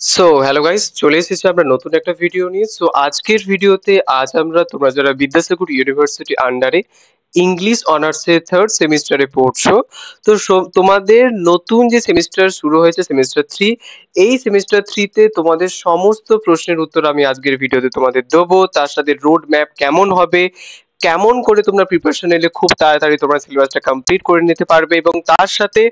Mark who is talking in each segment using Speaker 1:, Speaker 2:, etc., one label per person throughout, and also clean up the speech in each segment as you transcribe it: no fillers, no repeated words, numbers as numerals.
Speaker 1: So hello guys, চলে এসেছি আমরা নতুন একটা ভিডিও নিয়ে। সো আজকের ভিডিওতে তোমরা যারা বিদ্যাসাগর ইউনিভার্সিটি আন্ডারে ইংলিশ অনার্সের থার্ড সেমিস্টারে পড়ছো, তো তোমাদের নতুন যে সেমিস্টার শুরু হয়েছে সেমিস্টার 3, এই সেমিস্টার 3তে তোমাদের সমস্ত প্রশ্নের উত্তর আমি আজকের ভিডিওতে তোমাদের দেবো। তার সাথে রোড ম্যাপ কেমন হবে, কেমন করে তোমরা প্রিপারেশন নিলে খুব তাড়াতাড়ি তোমরা সিলেবাসটা কমপ্লিট করে নিতে পারবে, এবং তার সাথে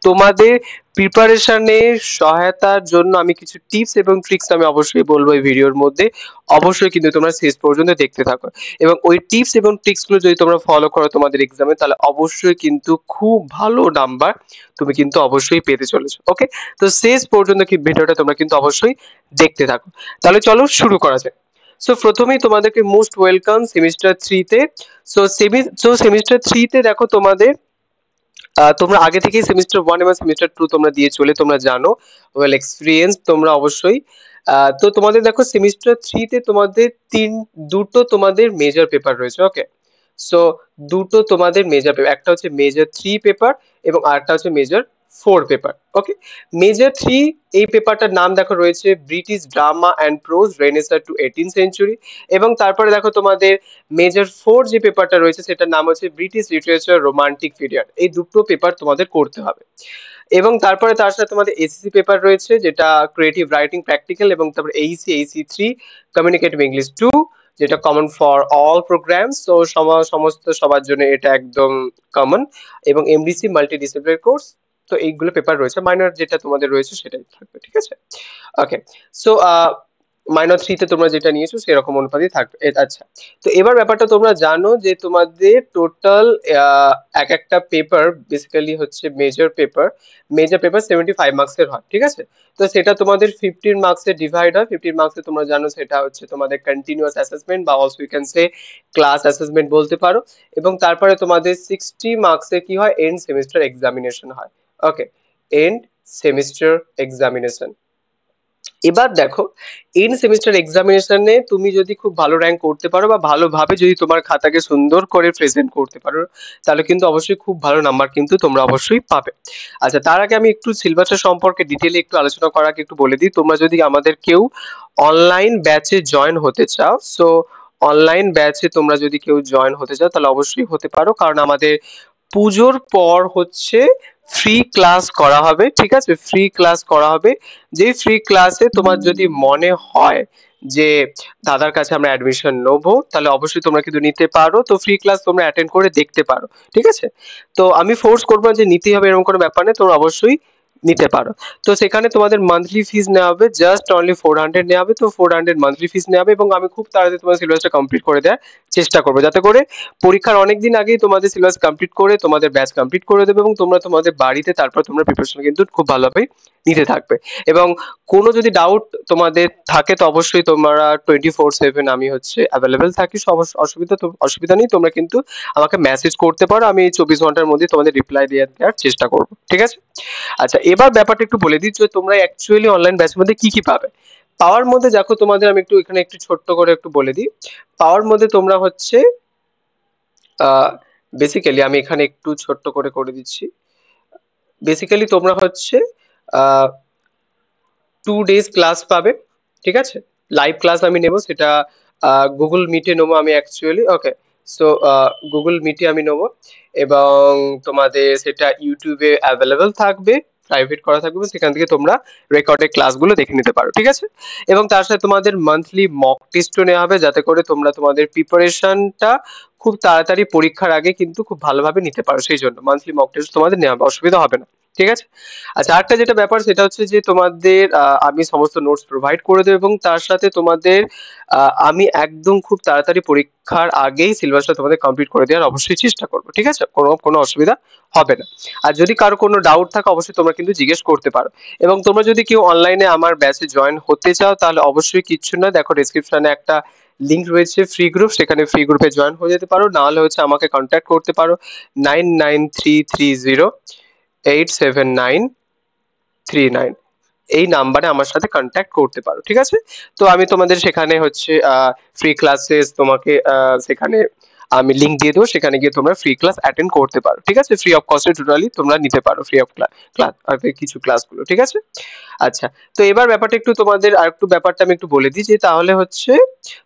Speaker 1: তোমাদের প্রিপারেশনে সহায়তার জন্য আমি কিছু টিপস এবং ট্রিক্স আমি অবশ্যই বলবো এই ভিডিওর মধ্যে। অবশ্যই কিন্তু তোমরা শেষ পর্যন্ত দেখতে থাকো, এবং ওই টিপস এবং ট্রিক্স গুলো যদি তোমরা ফলো করো তোমাদের এক্সামে, তাহলে অবশ্যই কিন্তু খুব ভালো নাম্বার তুমি কিন্তু অবশ্যই পেতে চলেছো। ওকে, তো শেষ পর্যন্ত কি ভিডিওটা তোমরা কিন্তু অবশ্যই দেখতে থাকো। তাহলে চলো শুরু করা যাক। সো প্রথমেই তোমাদেরকে মোস্ট ওয়েলকাম সেমিস্টার 3তে। সেমিস্টার 3তে দেখো তোমাদের তোমরা আগে থেকেই সেমিস্টার 1 এবং সেমিস্টার 2 তোমরা দিয়ে চলে, তোমরা জানো, ওয়েল এক্সপিরিয়েন্স তোমরা অবশ্যই। তো তোমাদের দেখো সেমিস্টার 3তে তোমাদের দুটো তোমাদের মেজর পেপার রয়েছে। ওকে, সো দুটো তোমাদের মেজর পেপার, একটা হচ্ছে মেজর 3 পেপার এবং আরেকটা হচ্ছে মেজর 4 পেপার। ওকে, মেজর 3 এই পেপারটার নাম দেখো রয়েছে British drama and prose renaissance to 18th century, এবং তারপরে দেখো তোমাদের মেজর 4 যে পেপারটা রয়েছে সেটার নাম হচ্ছে ব্রিটিশ লিটারেচার রোমান্টিক পিরিয়ড। এই দুটো পেপার তোমাদের করতে হবে, এবং তারপরে তার সাথে তোমাদের এসিসি পেপার রয়েছে যেটা ক্রিয়েটিভ রাইটিং প্র্যাকটিক্যাল, এবং তারপরে এইসি 3 কমিউনিকেটিভ ইংলিশ 2, যেটা কমন ফর অল প্রোগ্রামস। তো সমস্ত সবার জন্য এটা একদম কমন, এবং এমডিসি মাল্টি ডিসিপ্লিনারি কোর্স। তো এইগুলো পেপার রয়েছে, মাইনর যেটা তোমাদের রয়েছে সেটাই থাকবে, ঠিক আছে। ওকে, সো মাইনর 3তে তোমরা যেটা নিয়েছো সেরকম অনুপাতে থাকবে। আচ্ছা, তো এবার ব্যাপারটা তোমরা জানো যে তোমাদের টোটাল এক একটা পেপার বেসিক্যালি হচ্ছে মেজর পেপার 75 মার্কসের হয়, ঠিক আছে। তো সেটা তোমাদের 15 মার্কসে ডিভাইড হয়। 15 মার্কসে তোমরা জানো সেটা হচ্ছে তোমাদের কন্টিনিউয়াস অ্যাসেসমেন্ট, বা also you can say class assessment বলতে পারো, এবং তারপরে তোমাদের 60 মার্কসে কি হয়, এন্ড সেমিস্টার এক্সামিনেশন হয়। ওকে, এন্ড সেমিস্টার এক্সামিনেশন। এবার দেখো, এন্ড সেমিস্টার এক্সামিনেশনে তুমি যদি খুব ভালো র্যাঙ্ক করতে পারো, বা ভালোভাবে যদি তোমার খাতাকে সুন্দর করে প্রেজেন্ট করতে পারো, তাহলে কিন্তু অবশ্যই খুব ভালো নাম্বার কিন্তু তোমরা অবশ্যই পাবে। আচ্ছা, তার আগে আমি একটু সিলেবাসের সম্পর্কে ডিটেইলে একটু আলোচনা করার আগে একটু বলে দিই, তোমরা যদি আমাদের কেউ অনলাইন ব্যাচে জয়েন হতে চাও, সো অনলাইন ব্যাচে তোমরা যদি কেউ জয়েন হতে চাও তাহলে অবশ্যই হতে পারো, কারণ আমাদের পুজোর পর হচ্ছে ফ্রি ক্লাস করা হবে, ঠিক আছে, ফ্রি ক্লাস করা হবে। যে ফ্রি ক্লাসে তোমার যদি মনে হয় যে দাদার কাছে আমরা অ্যাডমিশন নেবো, তাহলে অবশ্যই তোমরা কিন্তু নিতে পারো। তো ফ্রি ক্লাস তোমরা অ্যাটেন্ড করে দেখতে পারো, ঠিক আছে। তো আমি ফোর্স করবো না যে নিতেই হবে, এরকম কোনো ব্যাপার নেই, তোমরা অবশ্যই নিতে পারো। তো সেখানে তোমাদের মান্থলি ফিস নেওয়া হবে, জাস্ট অনলি 400 নেওয়া হবে। তো 400 মান্থলি ফিস নেওয়া হবে, এবং আমি খুব তাড়াতাড়ি তোমার সিলেবাসটা কমপ্লিট করে দেওয়ার চেষ্টা করবো, যাতে করে পরীক্ষার অনেক দিন আগেই তোমাদের সিলেবাস কমপ্লিট করে তোমাদের ব্যাচ কমপ্লিট করে দেবে, এবং তোমরা তোমাদের বাড়িতে তারপর তোমরা প্রিপারেশন কিন্তু খুব ভালোভাবে নিতে থাকবে। এবং কোনো যদি ডাউট তোমাদের থাকে তো অবশ্যই তোমরা 24/7 আমি হচ্ছে অ্যাভেলেবেল থাকি, অসুবিধা নেই, তোমরা কিন্তু আমাকে মেসেজ করতে পারো, আমি এই 24 ঘন্টার মধ্যে তোমাদের রিপ্লাই দেওয়ার চেষ্টা করবো, ঠিক আছে। আচ্ছা, এবার ব্যাপারটা একটু বলে দিই যে তোমরা অ্যাকচুয়ালি অনলাইন ব্যাচের মধ্যে কি কি পাবে। পাওয়ার মধ্যে দেখো তোমাদের আমি একটু এখানে একটু ছোট্ট করে একটু বলে দিই। পাওয়ার মধ্যে তোমরা হচ্ছে বেসিক্যালি আমি এখানে একটু ছোট্ট করে করে দিচ্ছি। বেসিক্যালি তোমরা হচ্ছে 2 days ক্লাস পাবে, ঠিক আছে। লাইভ ক্লাস আমি নেব, সেটা গুগল মিটে নেবো আমি অ্যাকচুয়ালি। ওকে, সো গুগল মিটে আমি নেবো, এবং তোমাদের সেটা ইউটিউবে অ্যাভেলেবেল থাকবে, প্রাইভেট করা থাকবে, সেখান থেকে তোমরা রেকর্ডেড ক্লাসগুলো দেখে নিতে পারো, ঠিক আছে। এবং তার সাথে তোমাদের মান্থলি মক টেস্টও নেওয়া হবে, যাতে করে তোমরা তোমাদের প্রিপারেশনটা খুব তাড়াতাড়ি পরীক্ষার আগে কিন্তু খুব ভালোভাবে নিতে পারো, সেই জন্য মান্থলি মক টেস্ট তোমাদের নেওয়া হবে, অসুবিধা হবে না, ঠিক আছে। আচ্ছা, আরেকটা যেটা ব্যাপার সেটা হচ্ছে যে তোমাদের আমি সমস্ত নোটস প্রোভাইড করে দেবো, এবং তার সাথে তোমাদের আমি একদম খুব তাড়াতাড়ি পরীক্ষার আগেই সিলেবাসটা তোমাদের কমপ্লিট করে দেওয়ার অবশ্যই চেষ্টা করবো, ঠিক আছে, কোনো কোনো অসুবিধা হবে না। আর যদি কারো কোনো ডাউট থাকে অবশ্যই তোমরা কিন্তু জিজ্ঞেস করতে পারো। এবং তোমরা যদি কেউ অনলাইনে আমার ব্যাচে জয়েন হতে চাও তাহলে অবশ্যই কিচ্ছু না, দেখো ডেসক্রিপশনে একটা লিঙ্ক রয়েছে ফ্রি গ্রুপ, সেখানে ফ্রি গ্রুপে জয়েন হয়ে যেতে পারো, না হলে হচ্ছে আমাকে কন্ট্যাক্ট করতে পারো 9933087939 এই নাম্বারে আমার সাথে কন্ট্যাক্ট করতে পারো, ঠিক আছে। তো আমি তোমাদের সেখানে হচ্ছে ফ্রি ক্লাসেস তোমাকে সেখানে আমি লিংক দিয়ে দেবো, সেখানে গিয়ে তোমরা ফ্রি ক্লাস অ্যাটেন্ড করতে পারো, ঠিক আছে, ফ্রি অফ কস্টে টোটালি তোমরা নিতে পারো ফ্রি অফ ক্লাস কিছু ক্লাসগুলো, ঠিক আছে। আচ্ছা, তো এবার ব্যাপারটা একটু তোমাদের আরেকটু ব্যাপারটা আমি একটু বলে দিই যে তাহলে হচ্ছে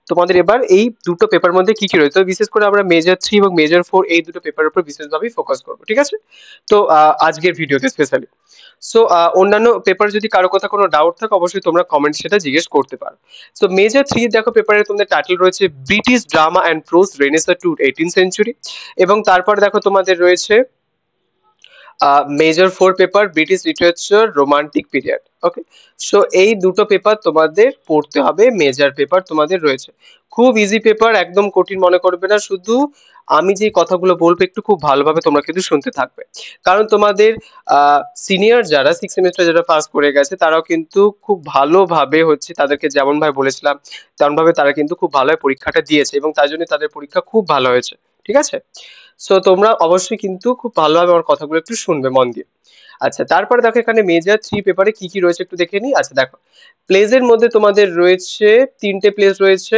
Speaker 1: তোমাদের এবার এই দুটো পেপার মধ্যে কি কি রয়েছে। তো বিশেষ করে আমরা মেজর 3 এবং মেজর 4 এই দুটো পেপারের উপর বিশেষভাবে ফোকাস করব, ঠিক আছে? তো আজকের ভিডিওতে স্পেশালি সো অন্যান্য পেপার যদি কারো কথা কোনো ডাউট থাকে অবশ্যই তোমরা কমেন্ট সেটা জিজ্ঞেস করতে পারো। সো মেজর 3 দেখো পেপারে তোমাদের টাইটেল রয়েছে British drama and prose renaissance to 18th century, এবং তারপর দেখো তোমাদের রয়েছে major 4 paper British literature romantic period. Okay, so এই দুটো পেপার তোমাদের পড়তে হবে, মেজর পেপার তোমাদের রয়েছে। খুব ইজি পেপার, একদম কঠিন মনে করবে না, শুধু আমি যে কথাগুলো বলবো একটু খুব ভালোভাবে তোমরা কিন্তু শুনতে থাকবে, কারণ তোমাদের সিনিয়র যারা 6 সেমিস্টার যারা পাস করে গেছে তারাও কিন্তু খুব ভালোভাবে হচ্ছে তাদেরকে যেমন ভাবে বলেছিলাম তেমন ভাবে তারা কিন্তু খুব ভালোভাবে পরীক্ষাটা দিয়েছে এবং তার জন্য তাদের পরীক্ষা খুব ভালো হয়েছে, ঠিক আছে? সো তোমরা অবশ্যই কিন্তু খুব ভালোভাবে আমার কথাগুলো একটু শুনবে মন দিয়ে। আচ্ছা, তারপরে দেখো এখানে মেজর 3 পেপারে কি কি রয়েছে একটু দেখে নিই। আচ্ছা দেখো, প্লেজের মধ্যে তোমাদের রয়েছে 3টে প্লেস রয়েছে।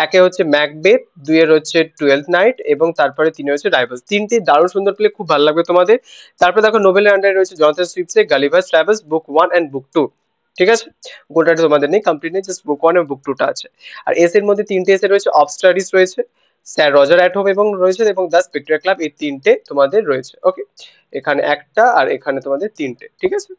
Speaker 1: একে হচ্ছে ম্যাকবেথ, দুইয়ের হচ্ছে টুয়েলথ নাইট এবং তারপরে তিনে হচ্ছে রাইভালস। তিনটি দারুণ সুন্দর প্লে, খুব ভালো লাগবে তোমাদের। তারপরে দেখো নোবেলের আন্ডারে রয়েছে জনথন সুইফটসের Gulliver's travels book 1 and book 2, ঠিক আছে? গোটাটা তোমাদের নেই, কমপ্লিট নেই, জাস্ট বুক 1 এবং বুক 2টা আছে। আর এস এর মধ্যে তিনটে এস এ রয়েছে, অফ স্টাডিজ রয়েছে, স্যার রজার অ্যাট হোম এবং রয়েছে, এবং দ্য স্পেক্ট্রাল ক্লাব, এই তিনটে তোমাদের রয়েছে। ওকে, এখানে একটা আর এখানে তোমাদের তিনটে, ঠিক আছে?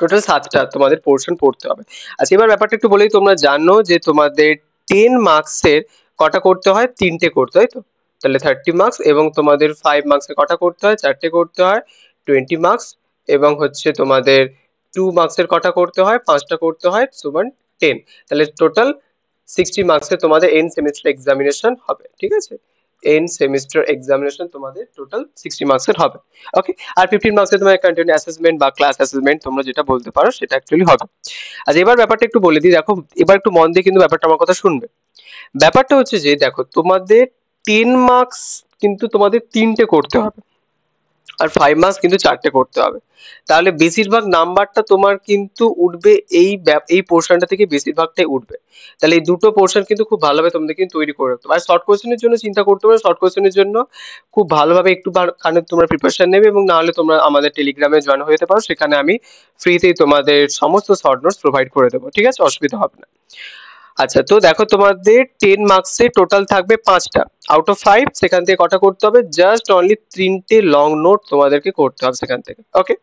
Speaker 1: টোটাল 7টা তোমাদের পোর্শন পড়তে হবে। আচ্ছা, এবার ব্যাপারটা একটু বলেই, তোমরা জানো যে তোমাদের 10 মার্কসের কটা করতে হয়? তিনটে করতে হয় তো, তাহলে 30 মার্কস, এবং তোমাদের 5 মার্কসের কটা করতে হয়? চারটে করতে হয়, 20 মার্কস, এবং হচ্ছে তোমাদের 2 মার্কসের কটা করতে হয়? পাঁচটা করতে হয়, সমান 10। তাহলে টোটাল 60 মার্কসের তোমাদের এন্ড সেমিস্টার এক্সামিনেশন হবে, ঠিক আছে? এন্ড সেমিস্টার এক্সামিনেশন তোমাদের টোটাল 60 মার্কসের হবে। ওকে, আর 15 মার্কসের তোমার কন্টিনিউ অ্যাসেসমেন্ট বা ক্লাস অ্যাসেসমেন্ট তোমরা যেটা বলতে পারো সেটা অ্যাকচুয়ালি হবে। আচ্ছা, এবার ব্যাপারটা একটু বলে দিই, দেখো এবার একটু মন দিয়ে কিন্তু ব্যাপারটা আমার কথা শুনবে। ব্যাপারটা হচ্ছে যে দেখো তোমাদের 10 মার্কস কিন্তু তোমাদের তিনটে করতে হবে, আর 5 মার্কস কিন্তু চারটে করতে হবে। তাহলে বেশিরভাগ নাম্বারটা তোমার কিন্তু উঠবে এই পোর্শনটা থেকে, বেশিরভাগটাই উঠবে। তাহলে এই দুটো পোর্শন কিন্তু খুব ভালোভাবে তোমাদের কিন্তু তৈরি করে রাখতে হবে। আর শর্ট কোশ্চেনের জন্য চিন্তা করতে পারো, শর্ট কোশ্চেনের জন্য খুব ভালোভাবে একটু খানে তোমরা প্রিপারেশন নেবে, এবং না হলে তোমরা আমাদের টেলিগ্রামে জয়েন হয়ে যেতে পারো, সেখানে আমি ফ্রিতেই তোমাদের সমস্ত শর্ট নোটস প্রোভাইড করে দেবো, ঠিক আছে? অসুবিধা হবে না। আচ্ছা, তো দেখো তোমাদের 10 মার্কসে টোটাল থাকবে 5টা, আউট অফ 5 সেখান থেকে কটা করতে হবে? জাস্ট অনলি 3টে লং নোট তোমাদেরকে করতে হবে সেখান থেকে। ওকে,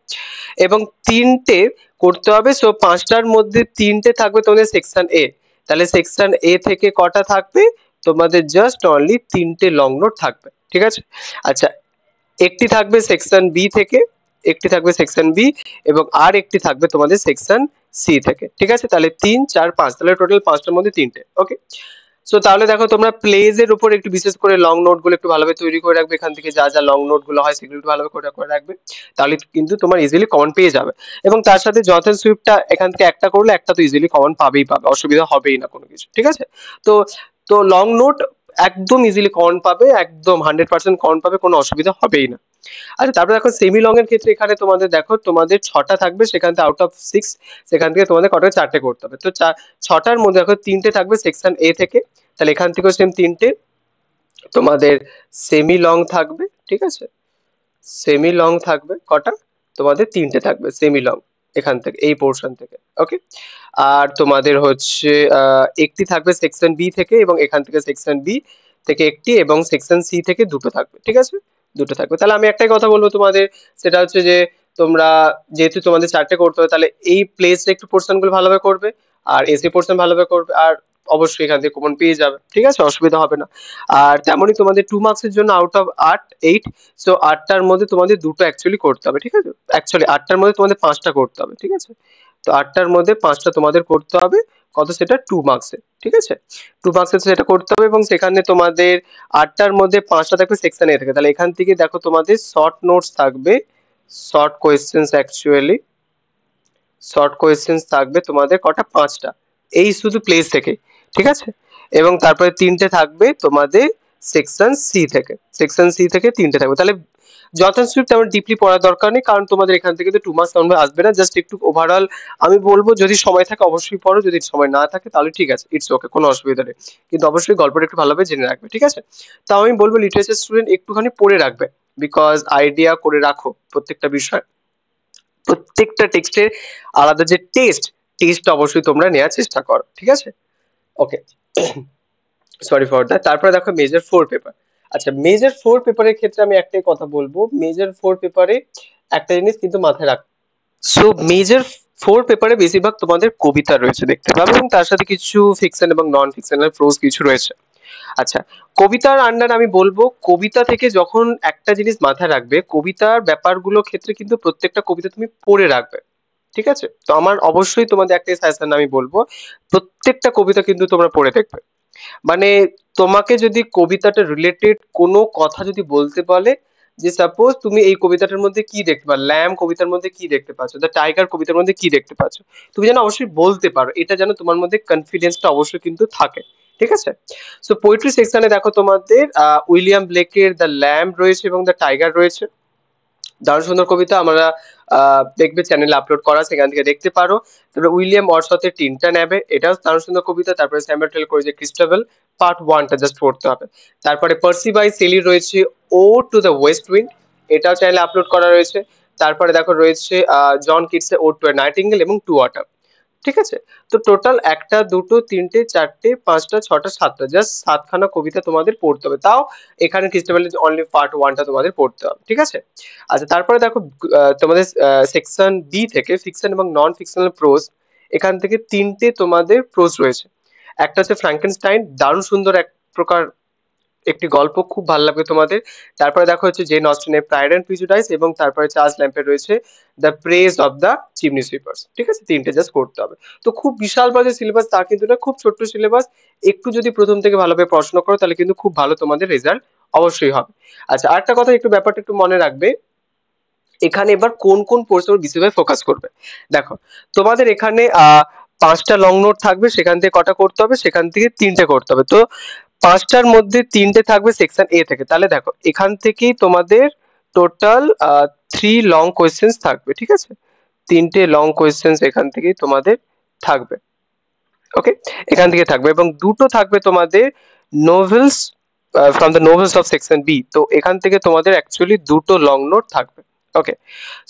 Speaker 1: এবং 3টে করতে হবে, সো 5টার মধ্যে 3টে থাকবে তোমাদের সেকশন এ। তাহলে সেকশন এ থেকে কটা থাকবে? তোমাদের জাস্ট অনলি 3টে লং নোট থাকবে, ঠিক আছে? আচ্ছা, একটি থাকবে সেকশন বি থেকে, একটি থাকবে সেকশন বি, এবং আর একটি থাকবে তোমাদের সেকশন সি থেকে, ঠিক আছে? তাহলে 3 4 5, তাহলে টোটাল 5টার মধ্যে 3টে। ওকে, সো তাহলে দেখো তোমরা প্লেজ এর উপর একটু বিশেষ করে লং নোট গুলো একটু ভালোভাবে তৈরি করে রাখবে, এখান থেকে যা যা লং নোট গুলো হয় সেগুলো একটু ভালোভাবে করে রাখবে, তাহলে কিন্তু তোমার ইজিলি কমন পেয়ে যাবে। এবং তার সাথে জথন সুইফটটা এখান থেকে একটা করলে একটা তো ইজিলি কমন পাবেই পাবে, অসুবিধা হবেই না কোনো কিছু, ঠিক আছে? তো তো লং নোট একদম ইজিলি কমন পাবে, একদম 100% কমন পাবে, কোনো অসুবিধা হবেই না। আচ্ছা, তারপরে দেখো সেমি লং এর ক্ষেত্রে এখানে তোমাদের দেখো তোমাদের 6টা থাকবে, সেখান থেকে আউট অফ 6 সেখান থেকে তোমাদের কটা? চারটে করতে হবে। তো 6টার মধ্যে দেখো 3টে থাকবে সেকশন এ থেকে, তাহলে এখান থেকেও সেম 3টে তোমাদের সেমি লং থাকবে, ঠিক আছে? সেমি লং থাকবে কটা? তোমাদের 3টে থাকবে সেমি লং এখান থেকে, এই পোর্শন থেকে। ওকে, আর তোমাদের হচ্ছে একটি থাকবে সেকশন বি থেকে, এবং এখান থেকে সেকশন বি থেকে একটি, এবং সেকশন সি থেকে দুটো থাকবে, ঠিক আছে? দুটো থাকবে। তাহলে আমি একটাই কথা বলবো তোমাদের, সেটা হচ্ছে যে তোমরা যেহেতু তোমাদের চারটে করতে হবে, তাহলে এই প্লেসে একটু পোর্শন গুলো ভালোভাবে করবে, আর এসি পোর্শন ভালোভাবে করবে, আর অবশ্যই এখান থেকে কমন পেয়ে যাবে, ঠিক আছে? অসুবিধা হবে না। আর তেমনই তোমাদের 2 মার্কসের জন্য আউট অফ 8, সো 8টার মধ্যে তোমাদের দুটো অ্যাকচুয়ালি করতে হবে, ঠিক আছে? অ্যাকচুয়ালি 8টার মধ্যে তোমাদের 5টা করতে হবে, ঠিক আছে? তো 8টার মধ্যে 5টা তোমাদের করতে হবে, কত? সেটা 2 মার্কসে, ঠিক আছে? 2 মার্কসে সেটা করতে হবে, এবং সেখানে তোমাদের 8টার মধ্যে 5টা থাকবে সেকশন এ থেকে, তাহলে এখান থেকে দেখো তোমাদের শর্ট নোটস থাকবে, short questions actually short questions থাকবে তোমাদের কটা? 5টা, এই শুধু প্লেস থেকে, ঠিক আছে? এবং তারপরে 3টে থাকবে তোমাদের সেকশন সি থেকে, সেকশন সি থেকে 3টে থাকবে। তাহলে যথেষ্ট তেমন ডিপলি পড়ার দরকার নেই, কারণ তোমাদের এখান থেকে তো 2 মার্কস তেমন আসবে না, জাস্ট একটু ওভারঅল আমি বলবো যদি সময় থাকে অবশ্যই পড়ো, যদি সময় না থাকে তাহলে ঠিক আছে, ইটস ওকে, কোনো অসুবিধা নেই। কিন্তু অবশ্যই গল্পটা একটু ভালোভাবে জেনে রাখবে, ঠিক আছে? তাও আমি বলবো লিটারেচার স্টুডেন্ট একটুখানি পড়ে রাখবে, বিকজ আইডিয়া করে রাখো প্রত্যেকটা বিষয়, প্রত্যেকটা টেক্সটের আলাদা যে টেস্ট অবশ্যই তোমরা নেওয়ার চেষ্টা করো, ঠিক আছে? ওকে, সরি ফর দ্যাট। তারপরে দেখো মেজর ফোর পেপার। আচ্ছা, মেজর ফোর পেপারের ক্ষেত্রে আমি একটাই কথা বলবো, মেজর ফোর পেপারে একটা জিনিস কিন্তু মাথায় রাখ। সো মেজর ফোর পেপারে বেশিরভাগ তোমাদের কবিতা রয়েছে দেখতে পাবে, এবং তার সাথে কিছু ফিকশন এবং নন ফিকশনাল প্রোজ কিছু রয়েছে। আচ্ছা, কবিতার আন্ডার আমি বলবো, কবিতা থেকে যখন একটা জিনিস মাথায় রাখবে, কবিতার ব্যাপারগুলোর ক্ষেত্রে কিন্তু প্রত্যেকটা কবিতা তুমি পড়ে রাখবে, ঠিক আছে? তো আমার অবশ্যই তোমাদের একটাই সাজেশন আমি বলবো, প্রত্যেকটা কবিতা কিন্তু তোমরা পড়ে দেখবে। মানে তোমাকে যদি কবিতাটা রিলেটেড কোনো কথা যদি বলতে বলে, যে সাপোজ তুমি এই কবিতাটার মধ্যে কি দেখতে পাচ্ছ, ল্যাম কবিতার মধ্যে কি দেখতে পাচ্ছ, দ্য টাইগার কবিতার মধ্যে কি দেখতে পাচ্ছ, তুমি যেন অবশ্যই বলতে পারো, এটা যেন তোমার মধ্যে কনফিডেন্সটা অবশ্যই কিন্তু থাকে, ঠিক আছে? সো পোয়েট্রি সেকশনে দেখো তোমাদের উইলিয়াম ব্লেকের দ্য ল্যাম্ব রয়েছে এবং দ্য টাইগার রয়েছে। দারুণ সুন্দর কবিতা, আমরা দেখবে চ্যানেলে আপলোড করা, সেখান থেকে দেখতে পারো। তারপরে উইলিয়াম ওয়ার্ডসওয়ার্থের টিনটা নেবে, এটাও দারুণ সুন্দর কবিতা। তারপরে স্যামুয়েল টেল করেছে ক্রিস্টাবেল, পার্ট ওয়ানটা জাস্ট পড়তে হবে। তারপরে পার্সি বাই সেলি রয়েছে ও টু দ্য ওয়েস্ট উইন্ড, এটাও চ্যানেলে আপলোড করা রয়েছে। তারপরে দেখো রয়েছে জন কিটসের ও টু এ নাইটিঙ্গেল এবং টু অটাম, ঠিক আছে? তো টোটাল একটা দুটো তিনটে চারটে পাঁচটা ছটা সাতটা, জাস্ট সাতখানা কবিতা তোমাদের পড়তে হবে, তাও এখানে ক্রিস্টাবেলের অনলি পার্ট ওয়ানটা তোমাদের পড়তে হবে, ঠিক আছে? আচ্ছা, তারপরে দেখো তোমাদের সেকশন বি থেকে ফিকশন এবং নন ফিকশনাল প্রোজ, এখান থেকে তিনটে তোমাদের প্রোজ রয়েছে। একটা হচ্ছে ফ্র্যাঙ্কেনস্টাইন, দারুণ সুন্দর এক প্রকার একটি গল্প, খুব ভালো লাগবে তোমাদের। তারপরে দেখো হচ্ছে জেন অস্টিনের প্রাইড অ্যান্ড প্রিজুডাইস, এবং তারপরে চার্লস ল্যাম্পের রয়েছে the praise of the chimney sweepers, ঠিক আছে? তিনটে জাস্ট করতে হবে। তো খুব বিশাল বড় যে সিলেবাস তা কিন্তু না, খুব ছোট্ট সিলেবাস। একটু যদি প্রথম থেকে ভালোভাবে পড়াশোনা করো তাহলে কিন্তু খুব ভালো তোমাদের রেজাল্ট অবশ্যই হবে। আচ্ছা, আরেকটা কথা, একটু ব্যাপারটা একটু মনে রাখবে, এখানে এবার কোন কোন পোর্শন বেশিরভাগ ফোকাস করবে। দেখো, তোমাদের এখানে পাঁচটা লং নোট থাকবে, সেখান থেকে কটা করতে হবে, সেখান থেকে তিনটে করতে হবে। তো পাঁচটার মধ্যে তিনটে থাকবে সেকশন এ থেকে, তাহলে দেখো এখান থেকেই তোমাদের টোটাল থ্রি লং কোয়েশ্চেন্স থাকবে, ঠিক আছে? তিনটে লং কোয়েশ্চেন্স এখান থেকেই তোমাদের থাকবে, ওকে? এখান থেকে থাকবে, এবং দুটো থাকবে তোমাদের novels, from the novels of section B. তো এখান থেকে তোমাদের অ্যাকচুয়ালি দুটো লং নোট থাকবে, ওকে?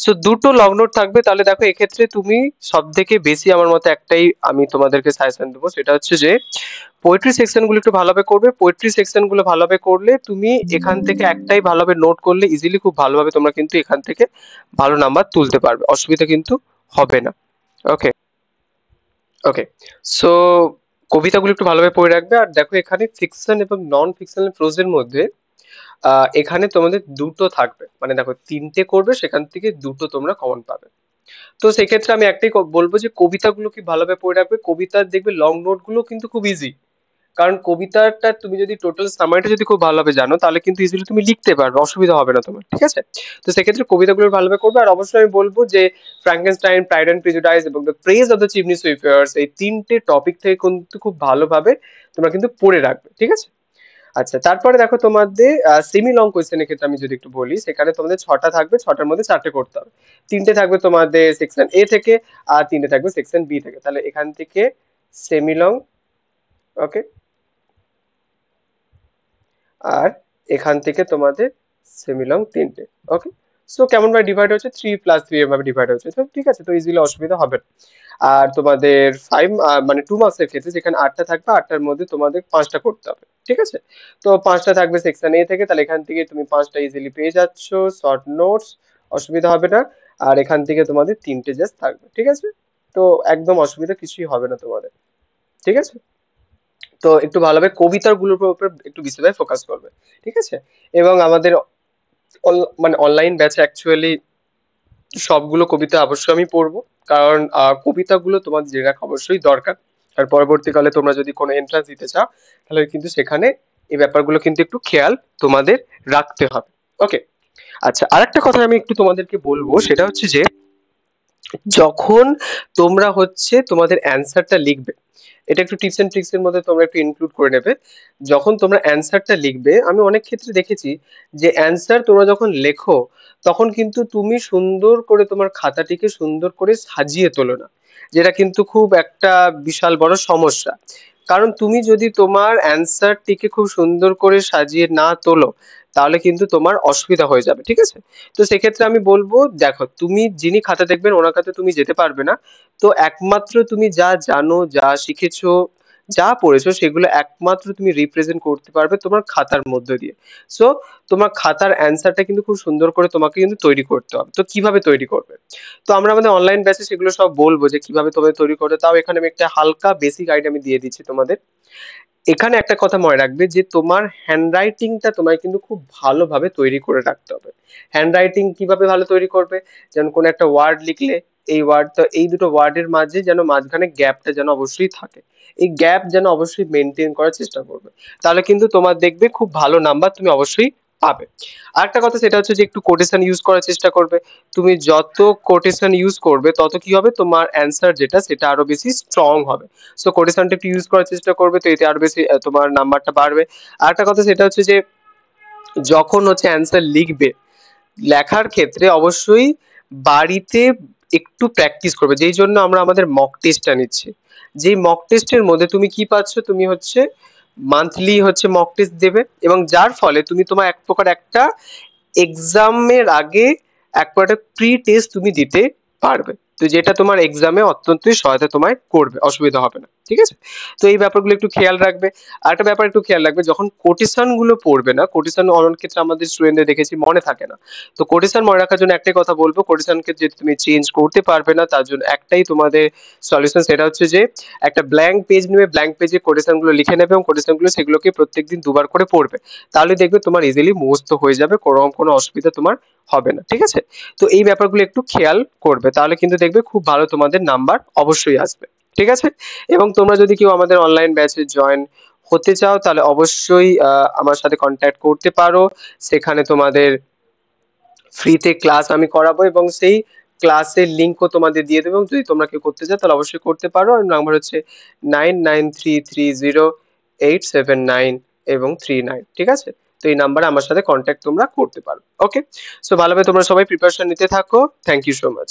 Speaker 1: সো দুটো লং নোট থাকবে, তাহলে দেখো এক্ষেত্রে তুমি সব থেকে বেশি আমার মতে একটাই আমি তোমাদেরকে সাজেশন দেবো, সেটা হচ্ছে যে পোয়েট্রি সেকশন গুলো একটু ভালোভাবে করবে। পোয়েট্রি সেকশন গুলো ভালোভাবে করলে তুমি এখান থেকে একটাই ভালোভাবে নোট করলে ইজিলি খুব ভালোভাবে তোমরা কিন্তু এখান থেকে ভালো নাম্বার তুলতে পারবে, অসুবিধা কিন্তু হবে না, ওকে? ওকে, সো কবিতাগুলো একটু ভালোভাবে পড়ে রাখবে। আর দেখো এখানে ফিকশন এবং নন ফিকশনাল প্রোজের মধ্যে এখানে তোমাদের দুটো থাকবে, মানে দেখো তিনটে করবে সেখান থেকে দুটো তোমরা কমন পাবে। তো সেক্ষেত্রে আমি একটাই বলবো যে কবিতাগুলো কি ভালোভাবে পড়ে রাখবে। কবিতার দেখবে লং নোট গুলো কিন্তু খুব ইজি, কারণ কবিতাটা তুমি যদি টোটাল সামারিটা যদি খুব ভালোভাবে জানো তাহলে কিন্তু ইজিলি তুমি লিখতে পারবে, অসুবিধা হবে না তোমার, ঠিক আছে? তো সেক্ষেত্রে কবিতাগুলো ভালোভাবে করবে। আর অবশ্যই আমি বলবো যে ফ্র্যাঙ্কেনস্টাইন, প্রাইড অ্যান্ড প্রেজুডিস এবং the praise of the chimney sweepers, এই তিনটে টপিক থেকে কিন্তু খুব ভালোভাবে তোমরা কিন্তু পড়ে রাখবে, ঠিক আছে? আচ্ছা, তারপরে দেখো তোমাদের সেমি লং কোয়েশ্চেনের ক্ষেত্রে আমি যদি একটু বলি, সেখানে তোমাদের ছটা থাকবে, ছটার মধ্যে চারটে করতে হবে। তিনটে থাকবে তোমাদের সেকশন এ থেকে, আর তিনটে থাকবে সেকশন বি থেকে, তাহলে এখান থেকে সেমি লং, ওকে? আর এখান থেকে তোমাদের সেমিলং তিনটে, ওকে? সো কেমন ভাবে ডিভাইড হচ্ছে, 3+3 এভাবে ডিভাইড হচ্ছে, তো ঠিক আছে, তো ইজিলি অসুবিধা হবে না। আর তোমাদের ফাইভ মানে 2 মার্কসের ক্ষেত্রে যেখানে আটটা থাকবে, আটটার মধ্যে তোমাদের পাঁচটা করতে হবে, ঠিক আছে? তো পাঁচটা থাকবে সেকশন এ থেকে, তাহলে এখান থেকে তুমি পাঁচটা ইজিলি পেয়ে যাচ্ছ, শর্ট নোটস, অসুবিধা হবে না। আর এখান থেকে তোমাদের তিনটে জাস্ট থাকবে, ঠিক আছে? তো একদম অসুবিধা কিছুই হবে না তোমাদের, ঠিক আছে? তো একটু ভালোভাবে কবিতার গুলোর উপর একটু বেশিভাবে ফোকাস করবে, ঠিক আছে? এবং আমাদের মানে অনলাইন ব্যাচে অ্যাকচুয়ালি সবগুলো কবিতা অবশ্যই আমি পড়বো, কারণ কবিতাগুলো তোমার জেনে রাখা অবশ্যই দরকার। আর পরবর্তীকালে তোমরা যদি কোনো এন্ট্রান্স দিতে চাও তাহলে কিন্তু সেখানে এই ব্যাপারগুলো কিন্তু একটু খেয়াল তোমাদের রাখতে হবে, ওকে? আচ্ছা, আরেকটা কথা আমি একটু তোমাদেরকে বলবো, সেটা হচ্ছে যে যখন তোমরা হচ্ছে তোমাদের অ্যান্সারটা লিখবে, এটা একটু টিপস এন্ড ট্রিক্স এর মধ্যে তোমরা একটু ইনক্লুড করে নেবে। যখন তোমরা অ্যান্সারটা লিখবে, আমি অনেক ক্ষেত্রে দেখেছি যে অ্যান্সার তোমরা যখন লেখো তখন কিন্তু তুমি সুন্দর করে তোমার খাতাটিকে সুন্দর করে সাজিয়ে তোলো না, যেটা কিন্তু খুব একটা বিশাল বড় সমস্যা। কারণ তুমি যদি তোমার অ্যান্সারটিকে খুব সুন্দর করে সাজিয়ে না তোলো, তাহলে কিন্তু তোমার অসুবিধা হয়ে যাবে, ঠিক আছে? তো সেক্ষেত্রে আমি বলবো, দেখো তুমি যিনি খাতা দেখবেন ওনার কাছে তুমি যেতে পারবে না। তো একমাত্র তুমি যা জানো, যা শিখেছো, যা পড়েছো, সেগুলো একমাত্র তুমি রিপ্রেজেন্ট করতে পারবে তোমার খাতার মধ্য দিয়ে। সো তোমার খাতার অ্যান্সারটা কিন্তু খুব সুন্দর করে তোমাকে কিন্তু তৈরি করতে হবে। তো কিভাবে তৈরি করবে? তো আমরা আমাদের অনলাইন ব্যাচে সেগুলো সব বলবো যে কিভাবে তোমাদের তৈরি করবে। তাও এখানে আমি একটা হালকা বেসিক আইডিয়া আমি দিয়ে দিচ্ছি তোমাদের। এখানে একটা কথা মনে রাখবে যে তোমার হ্যান্ডরাইটিংটা তোমায় কিন্তু খুব ভালোভাবে তৈরি করে রাখতে হবে। হ্যান্ডরাইটিং কিভাবে ভালো তৈরি করবে? যেমন কোনো একটা ওয়ার্ড লিখলে, এই ওয়ার্ড তো এই দুটো ওয়ার্ডের মাঝে যেন মাঝখানে গ্যাপটা যেন অবশ্যই থাকে। এই গ্যাপ যেন অবশ্যই মেনটেন করার চেষ্টা করবে। তাহলে কিন্তু তোমার দেখবে খুব ভালো নাম্বার তুমি অবশ্যই পাবে। আরেকটা কথা সেটা হচ্ছে যে একটু কোটেশন ইউজ করার চেষ্টা করবে। তুমি যত কোটেশন ইউজ করবে তত কি হবে, তোমার অ্যান্সার যেটা সেটা আরো বেশি স্ট্রং হবে। সো কোটেশনটা একটু ইউজ করার চেষ্টা করবে, তো এতে আরো বেশি তোমার নাম্বারটা বাড়বে। আরেকটা কথা সেটা হচ্ছে যে যখন হচ্ছে অ্যান্সার লিখবে, লেখার ক্ষেত্রে অবশ্যই বাড়িতে একটু প্র্যাকটিস করবে, যেই জন্য আমরা আমাদের মক টেস্টটা নিচ্ছি। যেই মক টেস্টের মধ্যে তুমি কি পাচ্ছ, তুমি হচ্ছে মান্থলি হচ্ছে মক টেস্ট দেবে, এবং যার ফলে তুমি তোমার এক প্রকার একটা এক্সামের আগে এক প্রকার প্রি টেস্ট তুমি দিতে পারবে। তো যেটা তোমার এক্সামে অত্যন্তই সহায়তা তোমায় করবে, অসুবিধা হবে না, ঠিক আছে? তো এই ব্যাপারগুলো একটু খেয়াল রাখবে। আর একটা ব্যাপার একটু খেয়াল রাখবে, যখন কোটেশন গুলো পড়বে না, কোটেশন অনেক ক্ষেত্রে আমাদের স্টুডেন্টদের দেখেছি মনে থাকে না। তো কোটেশন মনে রাখার জন্য একটাই কথা বলবো, কোটেশনকে যদি তুমি চেঞ্জ করতে পারবে না তার জন্য একটাই তোমাদের সলিউশন, সেটা হচ্ছে যে একটা ব্ল্যাঙ্ক পেজ নেবে, ব্ল্যাঙ্ক পেজে কোটেশন গুলো লিখে নেবে এবং কোটেশন গুলো সেগুলোকে প্রত্যেকদিন দুবার করে পড়বে। তাহলে দেখবে তোমার ইজিলি মুখস্থ হয়ে যাবে, কোনো অসুবিধা তোমার হবে না, ঠিক আছে? তো এই ব্যাপারগুলো একটু খেয়াল করবে, তাহলে কিন্তু দেখবে খুব ভালো তোমাদের নাম্বার অবশ্যই আসবে, ঠিক আছে? এবং তোমরা যদি কেউ আমাদের অনলাইন ব্যাচে জয়েন হতে চাও তাহলে অবশ্যই আমার সাথে কন্ট্যাক্ট করতে পারো। সেখানে তোমাদের ফ্রিতে ক্লাস আমি করাবো এবং সেই ক্লাসের লিঙ্কও তোমাদের দিয়ে দেবো, এবং যদি তোমরা কেউ করতে চাও তাহলে অবশ্যই করতে পারো। আর নাম্বার হচ্ছে 99330879 এবং 39, ঠিক আছে? তো এই নাম্বারে আমার সাথে কন্ট্যাক্ট তোমরা করতে পারো। ওকে, সো ভালোভাবে তোমরা সবাই প্রিপারেশন নিতে থাকো। Thank you so much.